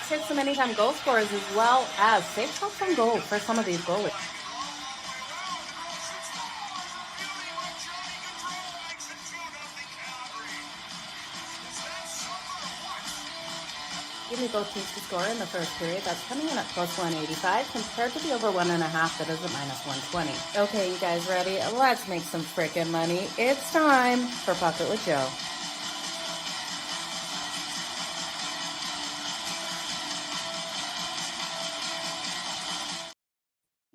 Let's hit some anytime goal scorers as well as safe shots on goal for some of these goalies. Give me both teams to score in the first period. That's coming in at plus 185 compared to the over 1.5 that is at minus 120. Okay, you guys ready? Let's make some frickin' money. It's time for Pocket with Jo.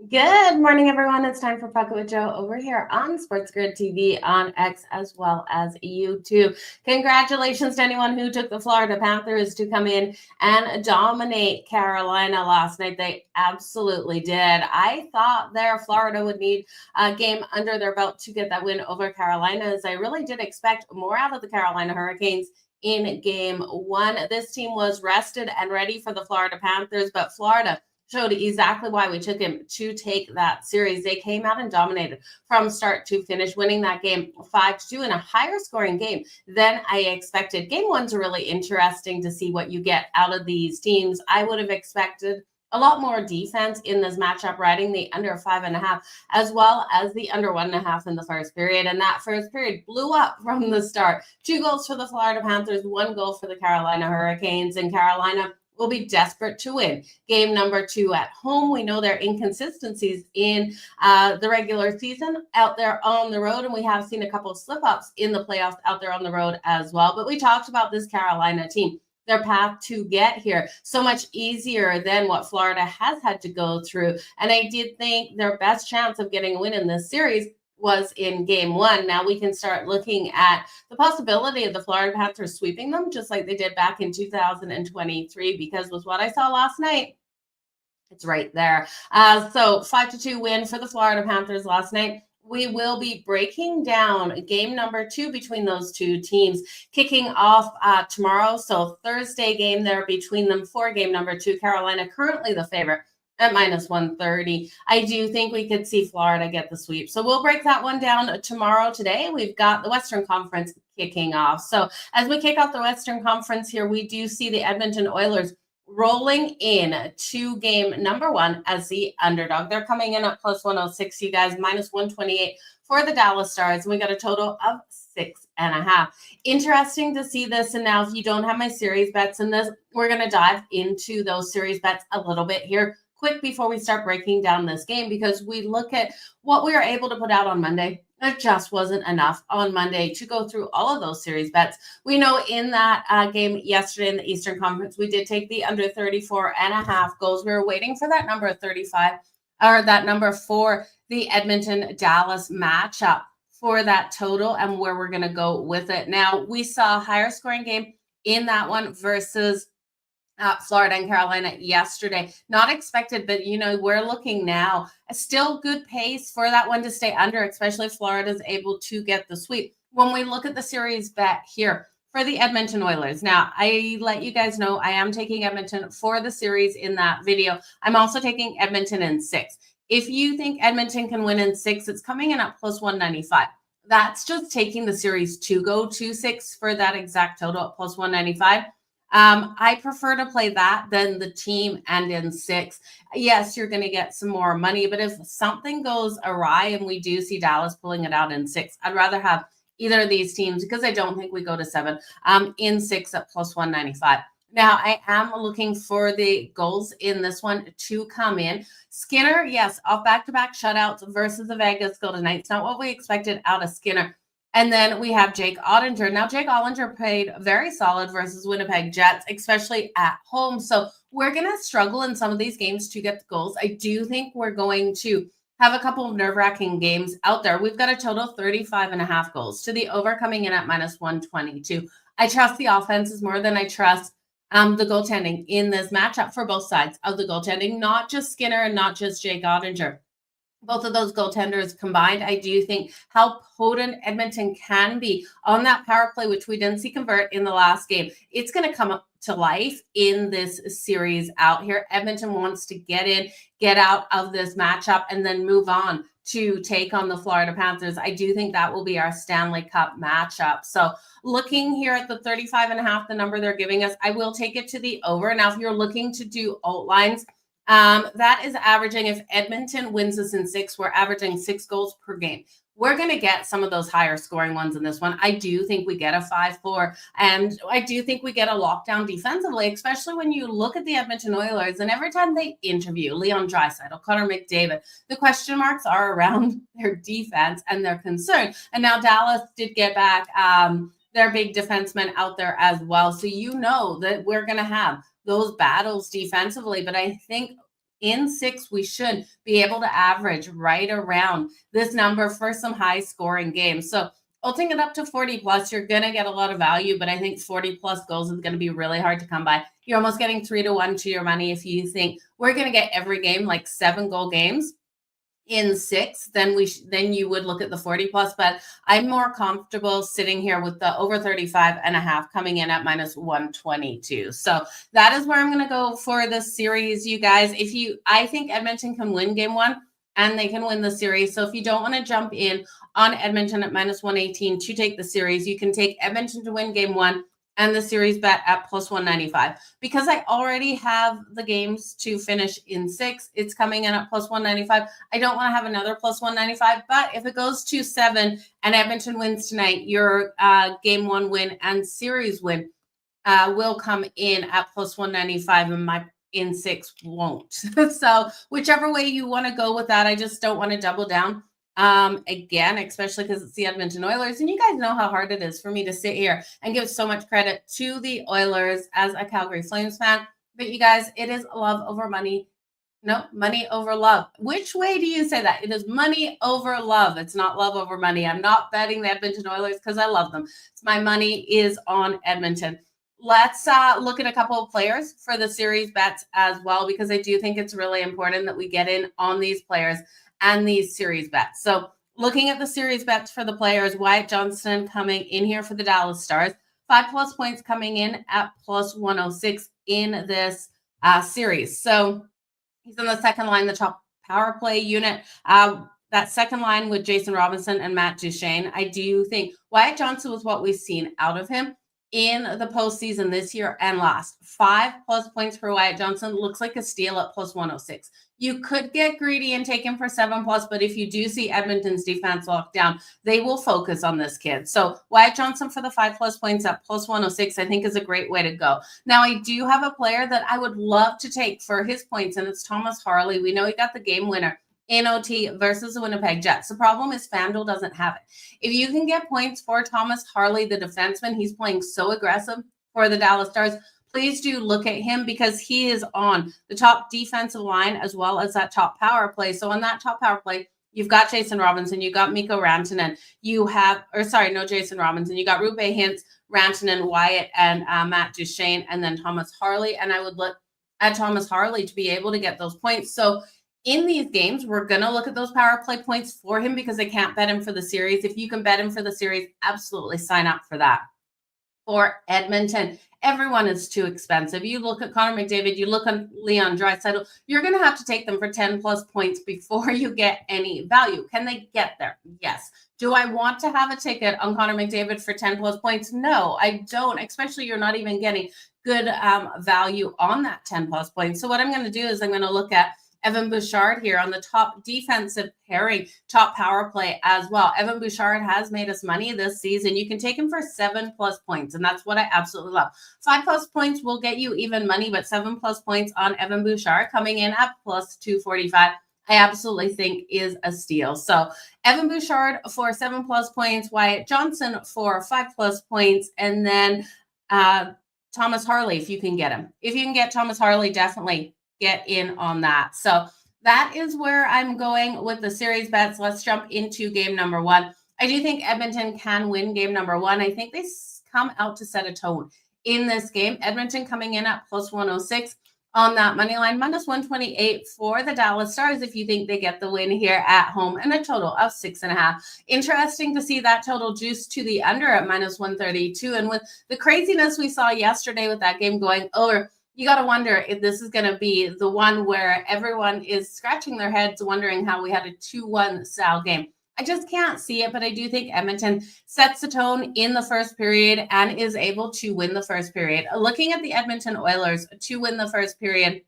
Good morning, everyone. It's time for Pocket with Jo over here on SportsGrid TV, on X, as well as YouTube. Congratulations to anyone who took the Florida Panthers to come in and dominate Carolina last night. They absolutely did. I thought Florida would need a game under their belt to get that win over Carolina, as I really did expect more out of the Carolina Hurricanes in game one. This team was rested and ready for the Florida Panthers, but Florida showed exactly why we took him to take that series. They came out and dominated from start to finish, winning that game 5-2 in a higher scoring game than I expected. Game one's really interesting to see what you get out of these teams. I would have expected a lot more defense in this matchup, riding the under 5.5 as well as the under 1.5 in the first period. And that first period blew up from the start. 2 goals for the Florida Panthers, 1 goal for the Carolina Hurricanes. And Carolina will be desperate to win game number 2 at home. We know there are inconsistencies in the regular season out there on the road, and we have seen a couple of slip-ups in the playoffs out there on the road as well. But we talked about this Carolina team, their path to get here, so much easier than what Florida has had to go through. And I did think their best chance of getting a win in this series was in game one. Now we can start looking at the possibility of the Florida Panthers sweeping them, just like they did back in 2023, because with what I saw last night, it's right there. So 5-2 win for the Florida Panthers last night. We will be breaking down game number 2 between those two teams, kicking off tomorrow. So Thursday game there between them for game number 2. Carolina currently the favorite at minus 130. I do think we could see Florida get the sweep. So we'll break that one down tomorrow. Today, we've got the Western Conference kicking off. So as we kick off the Western Conference here, we do see the Edmonton Oilers rolling in to game number 1 as the underdog. They're coming in at plus 106, you guys, minus 128 for the Dallas Stars. And we got a total of 6.5. Interesting to see this. And now if you don't have my series bets in this, we're going to dive into those series bets a little bit here quick before we start breaking down this game, because we look at what we were able to put out on Monday. It just wasn't enough on Monday to go through all of those series bets. We know in that game yesterday in the Eastern Conference, we did take the under 34.5 goals. We were waiting for that number of 35, or that number for the Edmonton-Dallas matchup for that total and where we're going to go with it. Now, we saw a higher scoring game in that one versus Florida and Carolina yesterday. Not expected, but we're looking now. Still good pace for that one to stay under, especially if Florida is able to get the sweep. When we look at the series bet here for the Edmonton Oilers, now I let you guys know I am taking Edmonton for the series in that video. I'm also taking Edmonton in 6. If you think Edmonton can win in 6, it's coming in at plus 195. That's just taking the series to go to 6 for that exact total at plus 195. I prefer to play that than the team and in 6. Yes, you're going to get some more money, but if something goes awry and we do see Dallas pulling it out in 6, I'd rather have either of these teams, because I don't think we go to 7, in 6 at plus 195. Now, I am looking for the goals in this one to come in. Skinner, yes, off back-to-back shutouts versus the Vegas Golden Knights. Not what we expected out of Skinner. And then we have Jake Oettinger. Now, Jake Oettinger played very solid versus Winnipeg Jets, especially at home. So we're going to struggle in some of these games to get the goals. I do think we're going to have a couple of nerve-wracking games out there. We've got a total of 35.5 goals to the over, coming in at minus 122. I trust the offenses more than I trust the goaltending in this matchup for both sides of the goaltending, not just Skinner and not just Jake Oettinger. both of those goaltenders combined, I do think how potent Edmonton can be on that power play, which we didn't see convert in the last game. It's going to come up to life in this series out here. Edmonton wants to get in, get out of this matchup, and then move on to take on the Florida Panthers. I do think that will be our Stanley Cup matchup. So looking here at the 35.5, the number they're giving us, I will take it to the over. Now, if you're looking to do alt lines, that is averaging, if Edmonton wins this in 6, we're averaging 6 goals per game. We're going to get some of those higher scoring ones in this one. I do think we get a 5-4, and I do think we get a lockdown defensively, especially when you look at the Edmonton Oilers, and every time they interview Leon Draisaitl, Connor McDavid, the question marks are around their defense and their concern. And now Dallas did get back their big defenseman out there as well. So you know that we're going to have those battles defensively, but I think in 6, we should be able to average right around this number for some high scoring games. So ulting it up to 40 plus, you're going to get a lot of value, but I think 40 plus goals is going to be really hard to come by. You're almost getting 3-1 to your money. If you think we're going to get every game like 7-goal games in 6, then you would look at the 40 plus, but I'm more comfortable sitting here with the over 35.5 coming in at -122. So that is where I'm going to go for this series, you guys. I think Edmonton can win game 1 and they can win the series. So if you don't want to jump in on Edmonton at -118 to take the series, you can take Edmonton to win game 1 and the series bet at +195. Because I already have the games to finish in 6, it's coming in at +195. I don't want to have another +195, but if it goes to 7 and Edmonton wins tonight, your game 1 win and series win will come in at +195, and my in 6 won't. So whichever way you want to go with that, I just don't want to double down. Again, especially because it's the Edmonton Oilers, and you guys know how hard it is for me to sit here and give so much credit to the Oilers as a Calgary Flames fan. But you guys, it is love over money. No, money over love. Which way do you say that? It is money over love. It's not love over money. I'm not betting the Edmonton Oilers because I love them. My money is on Edmonton. Let's look at a couple of players for the series bets as well, because I do think it's really important that we get in on these players and these series bets. So looking at the series bets for the players, Wyatt Johnston coming in here for the Dallas Stars, 5+ points coming in at +106 in this series. So he's on the second line, the top power play unit. That second line with Jason Robinson and Matt Duchene, I do think Wyatt Johnston was what we've seen out of him in the postseason this year and last. 5+ points for Wyatt Johnston looks like a steal at +106. You could get greedy and take him for 7+, but if you do see Edmonton's defense locked down, they will focus on this kid. So Wyatt Johnston for the 5+ points at +106, I think is a great way to go. Now, I do have a player that I would love to take for his points, and it's Thomas Harley. We know he got the game winner in OT versus the Winnipeg Jets. The problem is FanDuel doesn't have it. If you can get points for Thomas Harley, the defenseman, he's playing so aggressive for the Dallas Stars. Please do look at him because he is on the top defensive line as well as that top power play. So on that top power play, you've got Jason Robinson, you got Mikko Rantanen, no Jason Robinson, you got Rupe Hintz, Rantanen, Wyatt, and Matt Duchene, and then Thomas Harley. And I would look at Thomas Harley to be able to get those points. So in these games, we're going to look at those power play points for him because I can't bet him for the series. If you can bet him for the series, absolutely sign up for that. For Edmonton, everyone is too expensive. You look at Connor McDavid, you look at Leon Draisaitl, you're going to have to take them for 10+ points before you get any value. Can they get there? Yes. Do I want to have a ticket on Connor McDavid for 10+ points? No, I don't, especially you're not even getting good value on that 10+ points. So what I'm going to do is I'm going to look at Evan Bouchard here on the top defensive pairing, top power play as well. Evan Bouchard has made us money this season. You can take him for 7+ points, and that's what I absolutely love. 5+ points will get you even money, but 7+ points on Evan Bouchard coming in at +245. I absolutely think is a steal. So Evan Bouchard for 7+ points, Wyatt Johnston for 5+ points, and then Thomas Harley, if you can get him. If you can get Thomas Harley, definitely get in on that. So that is where I'm going with the series bets. Let's jump into game number 1. I do think Edmonton can win game number 1. I think they come out to set a tone in this game. Edmonton coming in at +106. on that money line, minus 128 for the Dallas Stars if you think they get the win here at home, and a total of 6.5. Interesting to see that total juiced to the under at minus 132. And with the craziness we saw yesterday with that game going over, you got to wonder if this is going to be the one where everyone is scratching their heads wondering how we had a 2-1 style game. I just can't see it, but I do think Edmonton sets the tone in the first period and is able to win the first period. Looking at the Edmonton Oilers to win the first period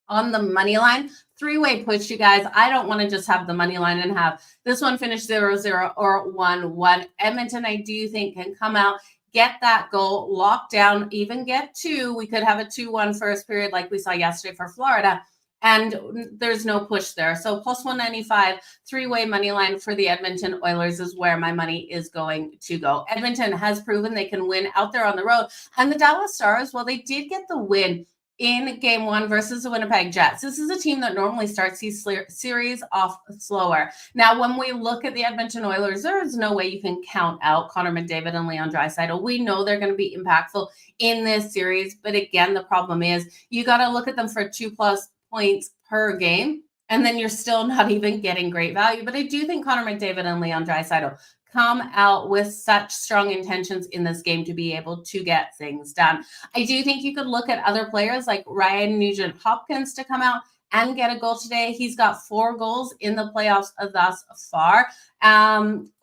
on the money line, three-way push, you guys. I don't want to just have the money line and have this one finish 0-0 or 1-1. Edmonton, I do think, can come out, get that goal, lock down, even get two. We could have a 2-1 first period like we saw yesterday for Florida. And there's no push there. So plus 195, three-way money line for the Edmonton Oilers is where my money is going to go. Edmonton has proven they can win out there on the road. And the Dallas Stars, well, they did get the win in game one versus the Winnipeg Jets. This is a team that normally starts these series off slower. Now, when we look at the Edmonton Oilers, there's no way you can count out Connor McDavid and Leon Draisaitl. We know they're going to be impactful in this series. But again, the problem is you got to look at them for 2+ points per game, and then you're still not even getting great value. But I do think Connor McDavid and Leon Draisaitl come out with such strong intentions in this game to be able to get things done. I do think you could look at other players like Ryan Nugent-Hopkins to come out and get a goal today. He's got 4 goals in the playoffs thus far.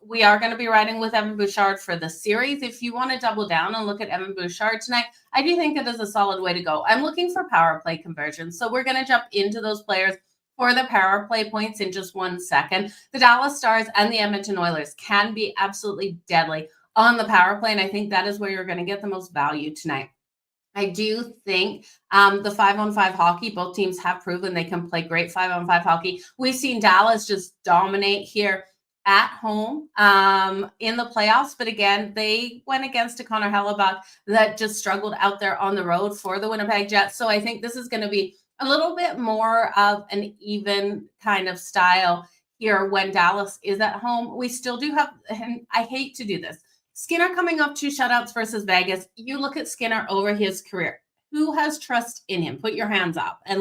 We are going to be riding with Evan Bouchard for the series. If you want to double down and look at Evan Bouchard tonight, I do think it is a solid way to go. I'm looking for power play conversions. So we're going to jump into those players for the power play points in just 1 second. The Dallas Stars and the Edmonton Oilers can be absolutely deadly on the power play, and I think that is where you're going to get the most value tonight. I do think the 5-on-5 hockey, both teams have proven they can play great 5-on-5 hockey. We've seen Dallas just dominate here at home in the playoffs. But again, they went against a Connor Hellebuck that just struggled out there on the road for the Winnipeg Jets. So I think this is going to be a little bit more of an even kind of style here when Dallas is at home. We still do have, and I hate to do this, Skinner coming up 2 shutouts versus Vegas. You look at Skinner over his career. Who has trust in him? Put your hands up. And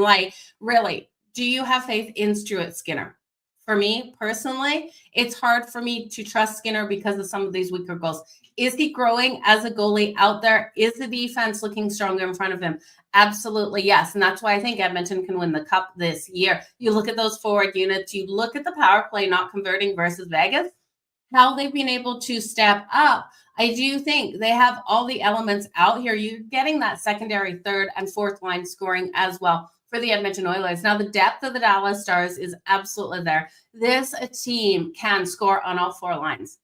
really, do you have faith in Stuart Skinner? For me personally, it's hard for me to trust Skinner because of some of these weaker goals. Is he growing as a goalie out there? Is the defense looking stronger in front of him? Absolutely, yes. And that's why I think Edmonton can win the cup this year. You look at those forward units, you look at the power play not converting versus Vegas, how they've been able to step up. I do think they have all the elements out here. You're getting that secondary, third, and fourth line scoring as well for the Edmonton Oilers. Now, the depth of the Dallas Stars is absolutely there. This team can score on all 4 lines,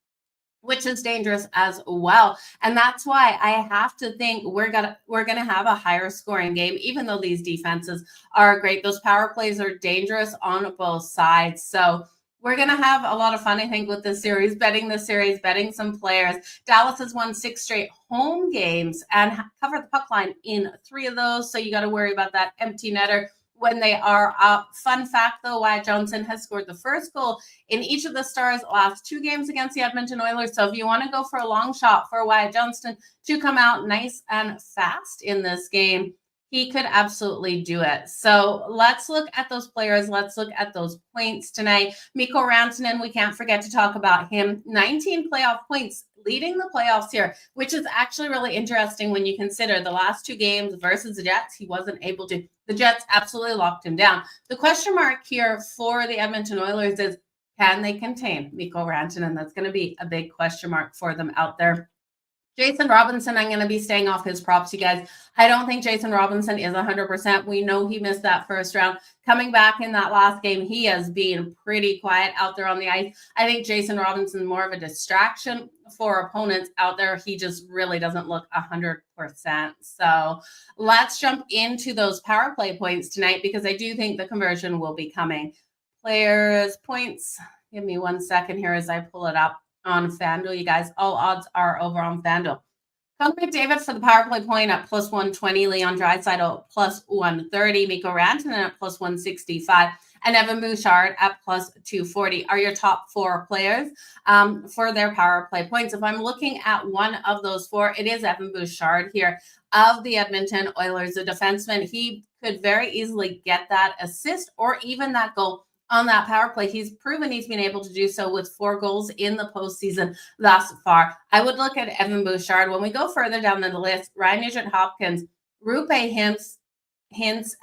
which is dangerous as well. And that's why I have to think we're gonna have a higher scoring game, even though these defenses are great. Those power plays are dangerous on both sides. So we're going to have a lot of fun, I think, with this series, betting some players. Dallas has won 6 straight home games and covered the puck line in 3 of those. So you got to worry about that empty netter when they are up. Fun fact, though, Wyatt Johnston has scored the first goal in each of the Stars' last 2 games against the Edmonton Oilers. So if you want to go for a long shot for Wyatt Johnston to come out nice and fast in this game, he could absolutely do it. So let's look at those players. Let's look at those points tonight. Mikko Rantanen, we can't forget to talk about him. 19 playoff points, leading the playoffs here, which is actually really interesting when you consider the last 2 games versus the Jets. He wasn't able to. The Jets absolutely locked him down. The question mark here for the Edmonton Oilers is, can they contain Mikko Rantanen? That's going to be a big question mark for them out there. Jason Robinson, I'm going to be staying off his props, you guys. I don't think Jason Robinson is 100%. We know he missed that first round. Coming back in that last game, he has been pretty quiet out there on the ice. I think Jason Robinson more of a distraction for opponents out there. He just really doesn't look 100%. So let's jump into those power play points tonight because I do think the conversion will be coming. Players, points. Give me 1 second here as I pull it up on FanDuel, you guys. All odds are over on FanDuel. Connor McDavid for the power play point at plus 120, Leon Draisaitl plus 130, Mikko Rantanen at plus 165, and Evan Bouchard at plus 240 are your top 4 players for their power play points. If I'm looking at one of those 4, it is Evan Bouchard here of the Edmonton Oilers, a defenseman. He could very easily get that assist or even that goal on that power play. He's proven he's been able to do so with 4 goals in the postseason thus far. I would look at Evan Bouchard. When we go further down the list, Ryan Nugent-Hopkins, Rupe Hintz,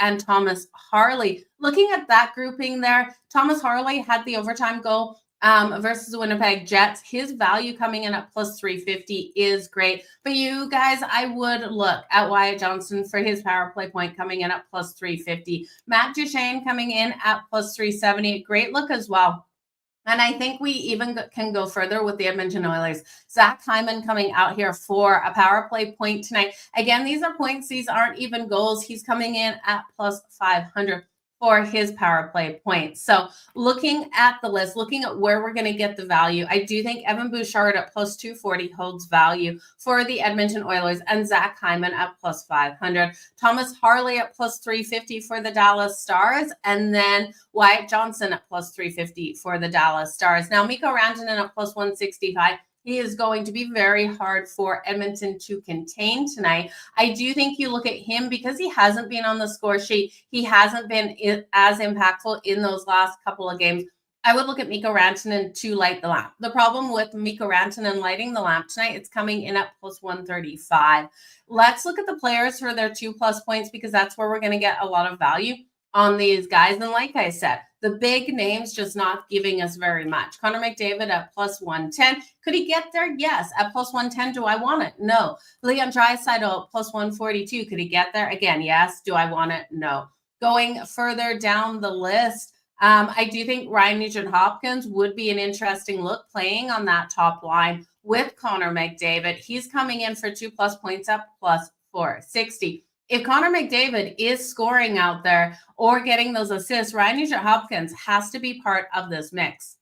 and Thomas Harley. Looking at that grouping there, Thomas Harley had the overtime goal versus the Winnipeg Jets. His value coming in at plus 350 is great. But you guys, I would look at Wyatt Johnston for his power play point coming in at plus 350. Matt Duchene coming in at plus 370. Great look as well. And I think we even can go further with the Edmonton Oilers. Zach Hyman coming out here for a power play point tonight. Again, these are points. These aren't even goals. He's coming in at plus 500 for his power play points. So looking at the list, looking at where we're going to get the value, I do think Evan Bouchard at plus 240 holds value for the Edmonton Oilers, and Zach Hyman at plus 500. Thomas Harley at plus 350 for the Dallas Stars, and then Wyatt Johnston at plus 350 for the Dallas Stars. Now, Mikko Rantanen at plus 165. He is going to be very hard for Edmonton to contain tonight. I do think you look at him because he hasn't been on the score sheet. He hasn't been as impactful in those last couple of games. I would look at Mikko Rantanen to light the lamp. The problem with Mikko Rantanen lighting the lamp tonight, it's coming in at plus 135. Let's look at the players for their 2+ points because that's where we're going to get a lot of value on these guys. And like I said, the big names just not giving us very much. Connor McDavid at plus 110. Could he get there? Yes. At plus 110, do I want it? No. Leon Draisaitl at plus 142. Could he get there? Again, yes. Do I want it? No. Going further down the list, I do think Ryan Nugent-Hopkins would be an interesting look playing on that top line with Connor McDavid. He's coming in for 2+ points at plus 460. If Connor McDavid is scoring out there or getting those assists, Ryan Nugent-Hopkins has to be part of this mix.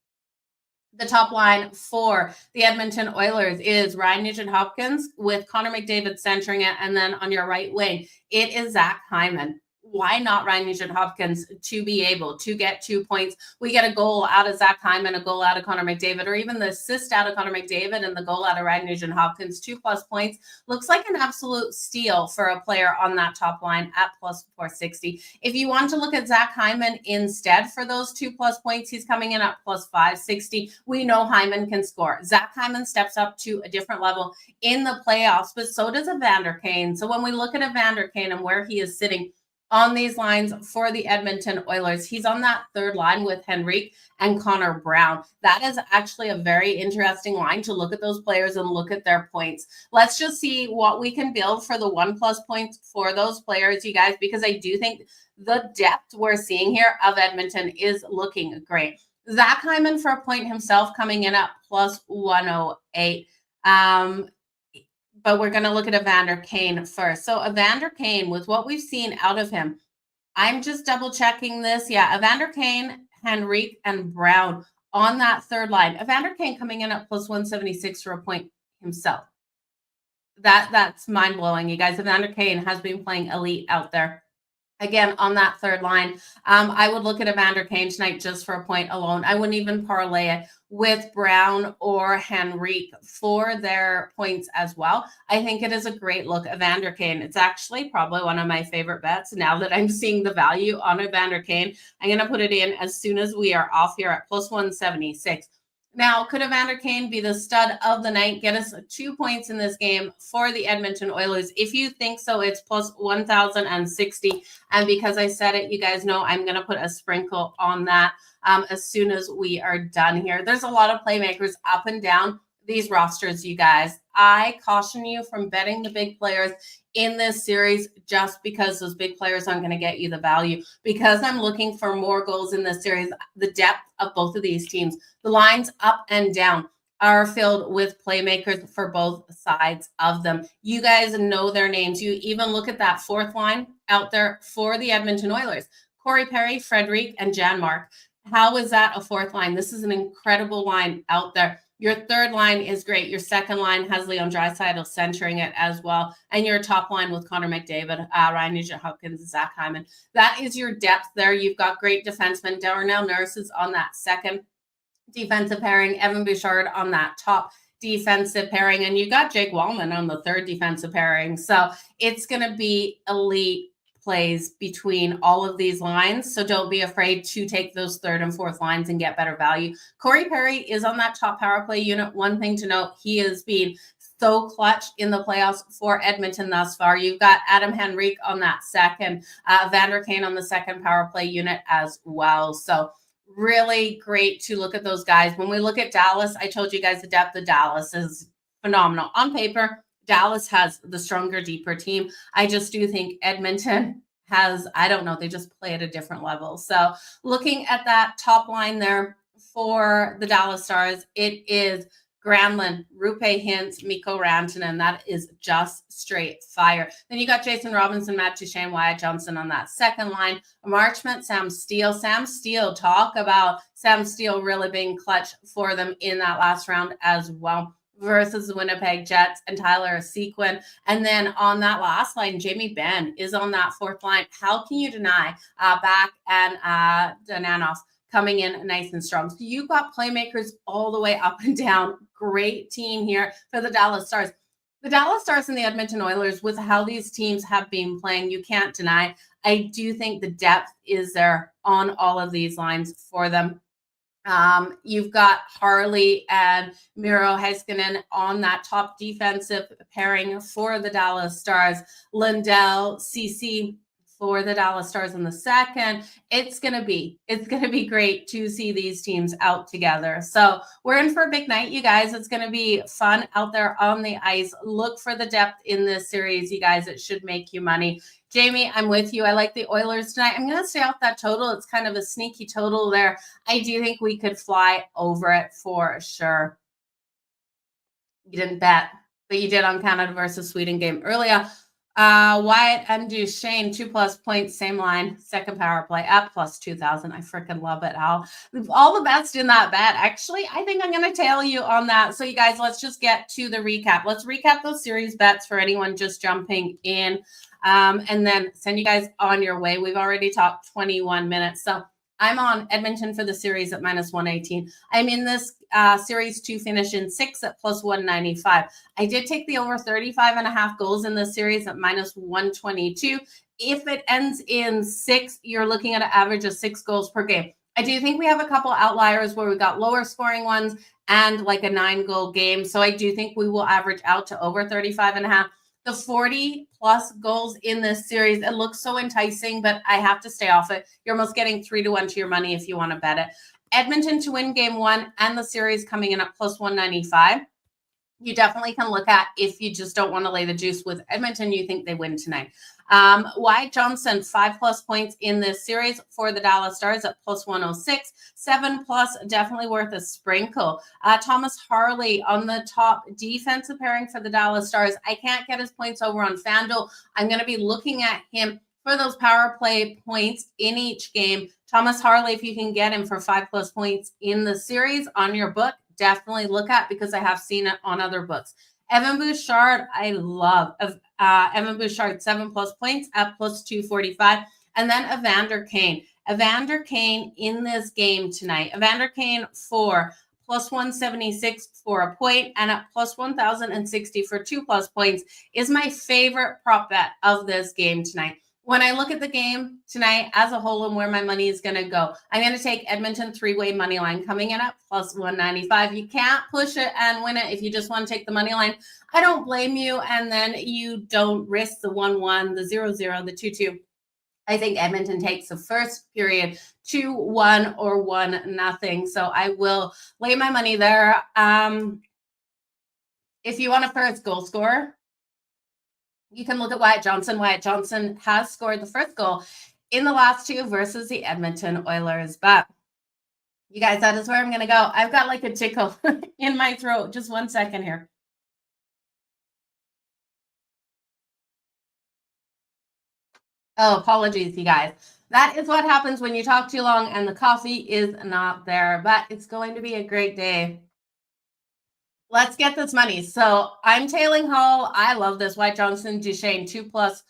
The top line for the Edmonton Oilers is Ryan Nugent-Hopkins with Connor McDavid centering it, and then on your right wing, it is Zach Hyman. Why not Ryan Nugent-Hopkins to be able to get 2 points? We get a goal out of Zach Hyman, a goal out of Connor McDavid, or even the assist out of Connor McDavid and the goal out of Ryan Nugent-Hopkins. 2+ points looks like an absolute steal for a player on that top line at plus 460. If you want to look at Zach Hyman instead for those 2+ points, he's coming in at plus 560. We know Hyman can score. Zach Hyman steps up to a different level in the playoffs, but so does Evander Kane. So when we look at Evander Kane and where he is sitting on these lines for the Edmonton Oilers, he's on that third line with Henrique and Connor Brown. That is actually a very interesting line to look at those players and look at their points. Let's just see what we can build for the 1+ points for those players, you guys, because I do think the depth we're seeing here of Edmonton is looking great. Zach Hyman for a point himself coming in at plus 108. But we're going to look at Evander Kane first. So Evander Kane, with what we've seen out of him, I'm just double checking this. Yeah, Evander Kane, Henrique, and Brown on that third line. Evander Kane coming in at plus 176 for a point himself. That's mind-blowing, you guys. Evander Kane has been playing elite out there. Again, on that third line, I would look at Evander Kane tonight just for a point alone. I wouldn't even parlay it with Brown or Henrique for their points as well. I think it is a great look. Evander Kane, it's actually probably one of my favorite bets now that I'm seeing the value on Evander Kane. I'm going to put it in as soon as we are off here at plus 176. Now, could Evander Kane be the stud of the night, get us 2 points in this game for the Edmonton Oilers? If you think so, it's plus 1,060. And because I said it, you guys know I'm going to put a sprinkle on that as soon as we are done here. There's a lot of playmakers up and down these rosters, you guys. I caution you from betting the big players in this series just because those big players aren't going to get you the value. Because I'm looking for more goals in this series, the depth of both of these teams, the lines up and down are filled with playmakers for both sides of them. You guys know their names. You even look at that fourth line out there for the Edmonton Oilers. Corey Perry, Frederic, and Janmark. How is that a fourth line? This is an incredible line out there. Your third line is great. Your second line has Leon Draisaitl centering it as well. And your top line with Connor McDavid, Ryan Nugent-Hopkins, Zach Hyman. That is your depth there. You've got great defensemen. Darnell Nurse is on that second defensive pairing. Evan Bouchard on that top defensive pairing. And you got Jake Wallman on the third defensive pairing. So it's going to be elite plays between all of these lines. So don't be afraid to take those third and fourth lines and get better value. Corey Perry is on that top power play unit. One thing to note, he has been so clutch in the playoffs for Edmonton thus far. You've got Adam Henrique on that second, Vander Kane on the second power play unit as well. So really great to look at those guys. When we look at Dallas, I told you guys the depth of Dallas is phenomenal. On paper, Dallas has the stronger, deeper team. I just do think Edmonton has, I don't know, they just play at a different level. So looking at that top line there for the Dallas Stars, it is Granlund, Rupe Hintz, Mikko Rantanen. That is just straight fire. Then you got Jason Robinson, Matt Duchene, Wyatt Johnson on that second line. Marchment, Sam Steele. Sam Steele, talk about Sam Steele really being clutch for them in that last round as well, versus the Winnipeg Jets and Tyler Sequin. And then on that last line, Jamie Benn is on that fourth line. How can you deny Back and Dananoff coming in nice and strong? So you've got playmakers all the way up and down. Great team here for the Dallas Stars. The Dallas Stars and the Edmonton Oilers, with how these teams have been playing, you can't deny. I do think the depth is there on all of these lines for them. You've got Harley and Miro Heiskanen on that top defensive pairing for the Dallas Stars. Lindell, CC for the Dallas Stars in the second. It's gonna be great to see these teams out together. So we're in for a big night, you guys. It's gonna be fun out there on the ice. Look for the depth in this series, you guys. It should make you money. Jamie, I'm with you. I like the Oilers tonight. I'm going to stay off that total. It's kind of a sneaky total there. I do think we could fly over it for sure. You didn't bet, but you did on Canada versus Sweden game earlier. Wyatt and Duchene, 2+ points, same line, second power play at plus 2,000. I freaking love it, Al. All the best in that bet. Actually, I think I'm going to tail you on that. So you guys, let's just get to the recap. Let's recap those series bets for anyone just jumping in. And then send you guys on your way. We've already talked 21 minutes. So I'm on Edmonton for the series at -118. I'm in this series to finish in 6 at plus 195. I did take the over 35.5 goals in this series at -122. If it ends in 6, you're looking at an average of 6 goals per game. I do think we have a couple outliers where we got lower scoring ones and like a 9-goal game. So I do think we will average out to over 35.5. The 40+ goals in this series, it looks so enticing, but I have to stay off it. You're almost getting 3-1 to your money if you want to bet it. Edmonton to win game 1 and the series coming in at plus 195. You definitely can look at if you just don't want to lay the juice with Edmonton, you think they win tonight. Wyatt Johnson, 5+ points in this series for the Dallas Stars at plus 106. 7+, definitely worth a sprinkle. Thomas Harley on the top defensive pairing for the Dallas Stars. I can't get his points over on FanDuel. I'm going to be looking at him for those power play points in each game. Thomas Harley, if you can get him for 5+ points in the series on your book, definitely look at, because I have seen it on other books. Evan Bouchard, I love. Evan Bouchard, 7+ points at plus 245. And then Evander Kane. Evander Kane in this game tonight. Evander Kane for plus 176 for a point and at plus 1,060 for 2+ points is my favorite prop bet of this game tonight. When I look at the game tonight as a whole and where my money is going to go, I'm going to take Edmonton 3-way money line coming in at plus 195. You can't push it and win it if you just want to take the money line. I don't blame you. And then you don't risk the 1-1, the 0-0, the 2-2. I think Edmonton takes the first period 2-1 or 1-0. So I will lay my money there. If you want a first goal scorer, you can look at Wyatt Johnson. Wyatt Johnson has scored the first goal in the last 2 versus the Edmonton Oilers. But you guys, that is where I'm going to go. I've got like a tickle in my throat. Just 1 second here. Oh, apologies, you guys. That is what happens when you talk too long and the coffee is not there. But it's going to be a great day. Let's get this money. So I'm tailing Hull. I love this. Wyatt Johnson, Duchene, 2+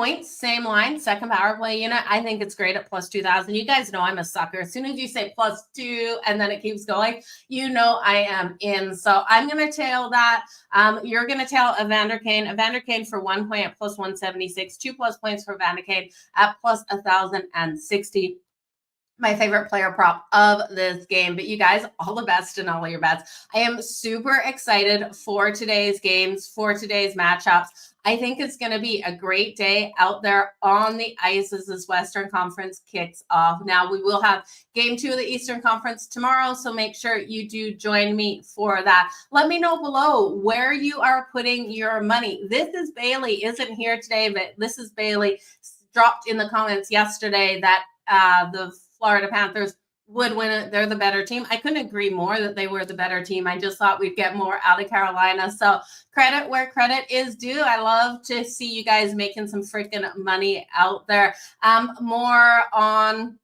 Points, same line, second power play unit. I think it's great at plus 2,000. You guys know I'm a sucker. As soon as you say plus 2 and then it keeps going, you know I am in. So I'm going to tail that. You're going to tail Evander Kane for 1 point at plus 176, 2+ points for Evander Kane at plus 1,060. My favorite player prop of this game. But you guys, all the best in all of your bets. I am super excited for today's games, for today's matchups. I think it's going to be a great day out there on the ice as this Western Conference kicks off. Now, we will have game 2 of the Eastern Conference tomorrow, so make sure you do join me for that. Let me know below where you are putting your money. This is Bailey, isn't here today, but this is Bailey. Dropped in the comments yesterday that the Florida Panthers would win it. They're the better team. I couldn't agree more that they were the better team. I just thought we'd get more out of Carolina. So credit where credit is due. I love to see you guys making some freaking money out there. More on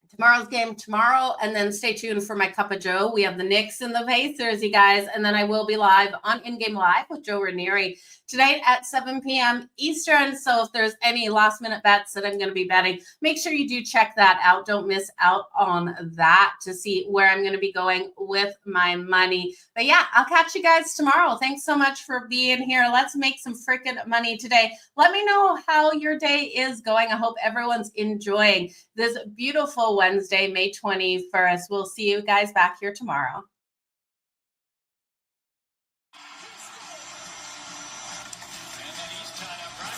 tomorrow's game tomorrow, and then stay tuned for my Cup of Joe. We have the Knicks and the Pacers, you guys, and then I will be live on In-Game Live with Joe Ranieri tonight at 7 p.m. Eastern. So if there's any last-minute bets that I'm going to be betting, make sure you do check that out. Don't miss out on that to see where I'm going to be going with my money. But yeah, I'll catch you guys tomorrow. Thanks so much for being here. Let's make some freaking money today. Let me know how your day is going. I hope everyone's enjoying this beautiful Wednesday, May 21st. We'll see you guys back here tomorrow.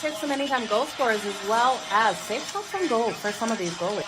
Hit some anytime goal scorers as well as safe shots on goal for some of these goalies.